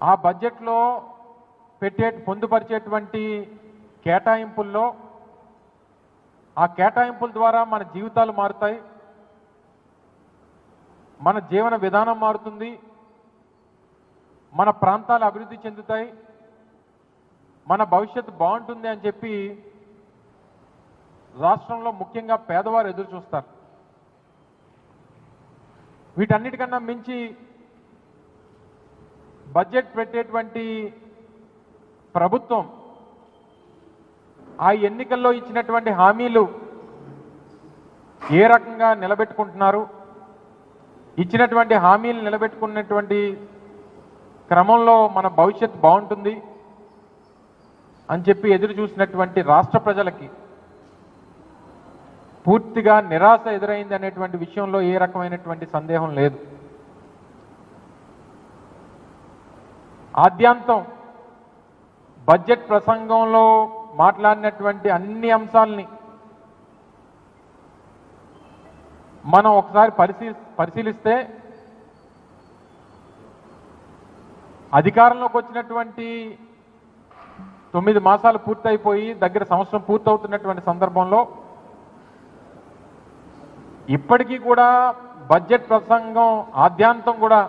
ఆ బడ్జెట్లో పొందుపరిచేటువంటి కేటాయింపుల్లో ఆ కేటాయింపుల ద్వారా మన జీవితాలు మారుతాయి, మన జీవన విధానం మారుతుంది, మన ప్రాంతాలు అభివృద్ధి చెందుతాయి, మన భవిష్యత్తు బాగుంటుంది అని చెప్పి రాష్ట్రంలో ముఖ్యంగా పేదవారు ఎదురు చూస్తారు. వీటన్నిటికన్నా మించి బడ్జెట్ పెట్టేటువంటి ప్రభుత్వం ఆ ఎన్నికల్లో ఇచ్చినటువంటి హామీలు ఏ రకంగా నిలబెట్టుకుంటున్నారు, ఇచ్చినటువంటి హామీలు నిలబెట్టుకున్నటువంటి క్రమంలో మన భవిష్యత్తు బాగుంటుంది అని చెప్పి ఎదురు చూసినటువంటి రాష్ట్ర ప్రజలకి పూర్తిగా నిరాశ ఎదురైంది అనేటువంటి విషయంలో ఏ రకమైనటువంటి సందేహం లేదు. ఆద్యాంతం బడ్జెట్ ప్రసంగంలో మాట్లాడినటువంటి అన్ని అంశాలని మనం ఒకసారి పరిశీలిస్తే అధికారంలోకి వచ్చినటువంటి 9 మాసాలు పూర్తయిపోయి దగ్గర సంవత్సరం పూర్తవుతున్నటువంటి సందర్భంలో ఇప్పటికీ కూడా బడ్జెట్ ప్రసంగం ఆద్యాంతం కూడా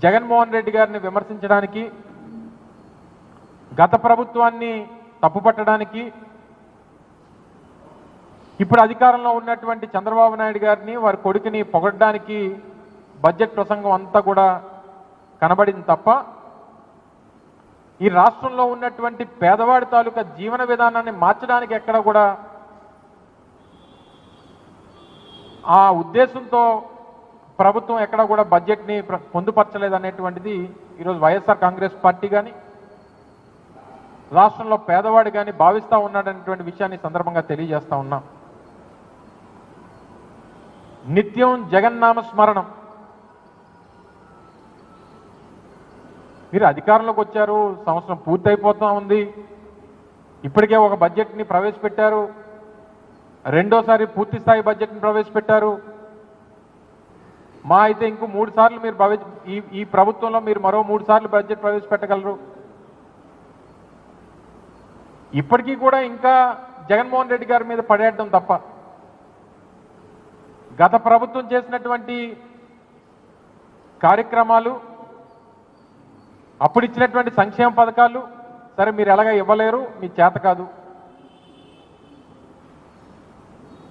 జగన్మోహన్ రెడ్డి గారిని విమర్శించడానికి, గత ప్రభుత్వాన్ని తప్పుపట్టడానికి, ఇప్పుడు అధికారంలో ఉన్నటువంటి చంద్రబాబు నాయుడు గారిని వారి కొడుకుని పొగడడానికి బడ్జెట్ ప్రసంగం అంతా కూడా కనబడింది తప్ప ఈ రాష్ట్రంలో ఉన్నటువంటి పేదవాడి తాలూకా జీవన విధానాన్ని మార్చడానికి ఎక్కడ కూడా ఆ ఉద్దేశంతో ప్రభుత్వం ఎక్కడ కూడా బడ్జెట్ని పొందుపరచలేదనేటువంటిది ఈరోజు వైఎస్ఆర్ కాంగ్రెస్ పార్టీ కానీ రాష్ట్రంలో పేదవాడు కానీ భావిస్తూ ఉన్నాడనేటువంటి విషయాన్ని సందర్భంగా తెలియజేస్తా ఉన్నాం. నిత్యం జగన్నామ స్మరణం. మీరు అధికారంలోకి వచ్చారు, సంవత్సరం పూర్తయిపోతూ ఉంది, ఇప్పటికే ఒక బడ్జెట్ని ప్రవేశపెట్టారు, రెండోసారి పూర్తి స్థాయి బడ్జెట్ని ప్రవేశపెట్టారు. మా అయితే ఇంకో 3 సార్లు మీరు ఈ ప్రభుత్వంలో మీరు మరో 3 సార్లు బడ్జెట్ ప్రవేశపెట్టగలరు. ఇప్పటికీ కూడా ఇంకా జగన్మోహన్ రెడ్డి గారి మీద పడేయడం తప్ప గత ప్రభుత్వం చేసినటువంటి కార్యక్రమాలు, అప్పుడు ఇచ్చినటువంటి సంక్షేమ పథకాలు సరే మీరు ఎలాగ ఇవ్వలేరు, మీ చేత కాదు.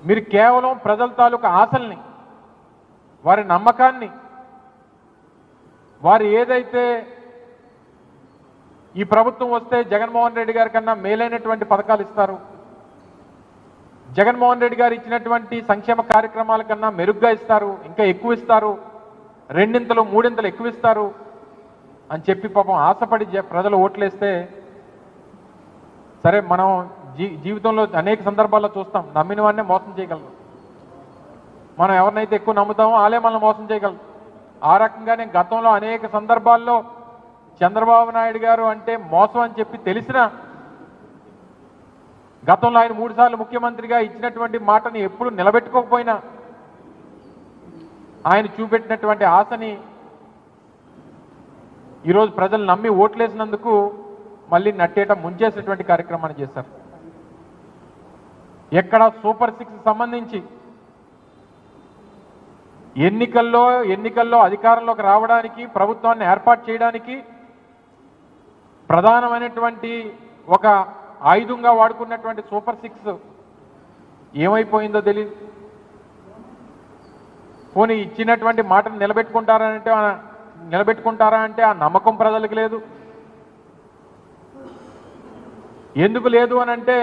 మీరు కేవలం ప్రజల తాలూకా ఆశల్ని, వారి నమ్మకాన్ని, వారు ఏదైతే ఈ ప్రభుత్వం వస్తే జగన్మోహన్ రెడ్డి గారి కన్నా మేలైనటువంటి పథకాలు ఇస్తారు, జగన్మోహన్ రెడ్డి గారు ఇచ్చినటువంటి సంక్షేమ కార్యక్రమాల కన్నా మెరుగ్గా ఇస్తారు, ఇంకా ఎక్కువ ఇస్తారు, 2 3 ఎక్కువ ఇస్తారు అని చెప్పి పాపం ఆశపడి ప్రజలు ఓట్లేస్తే సరే మనం జీవితంలో అనేక సందర్భాల్లో చూస్తాం, నమ్మిన వాడినే మోసం చేయగలరు. మనం ఎవరినైతే ఎక్కువ నమ్ముతామో వాళ్ళే మనల్ని మోసం చేయగలరు. ఆ రకంగానే గతంలో అనేక సందర్భాల్లో చంద్రబాబు నాయుడు గారు అంటే మోసం అని చెప్పి తెలిసిన గతంలో ఆయన 3 సార్లు ముఖ్యమంత్రిగా ఇచ్చినటువంటి మాటని ఎప్పుడు నిలబెట్టుకోకపోయినా ఆయన చూపెట్టినటువంటి ఆశని ఈరోజు ప్రజలు నమ్మి ఓట్లేసినందుకు మళ్ళీ నట్టేట ముంచేసేటువంటి కార్యక్రమాన్ని చేశారు. ఎక్కడ సూపర్ 6 సంబంధించి ఎన్నికల్లో అధికారంలోకి రావడానికి, ప్రభుత్వాన్ని ఏర్పాటు చేయడానికి ప్రధానమైనటువంటి ఒక ఆయుధంగా వాడుకున్నటువంటి సూపర్ 6 ఏమైపోయిందో తెలియదు. పోనీ ఇచ్చినటువంటి మాటను నిలబెట్టుకుంటారా అంటే ఆ నమ్మకం ప్రజలకు లేదు. ఎందుకు లేదు అని అంటే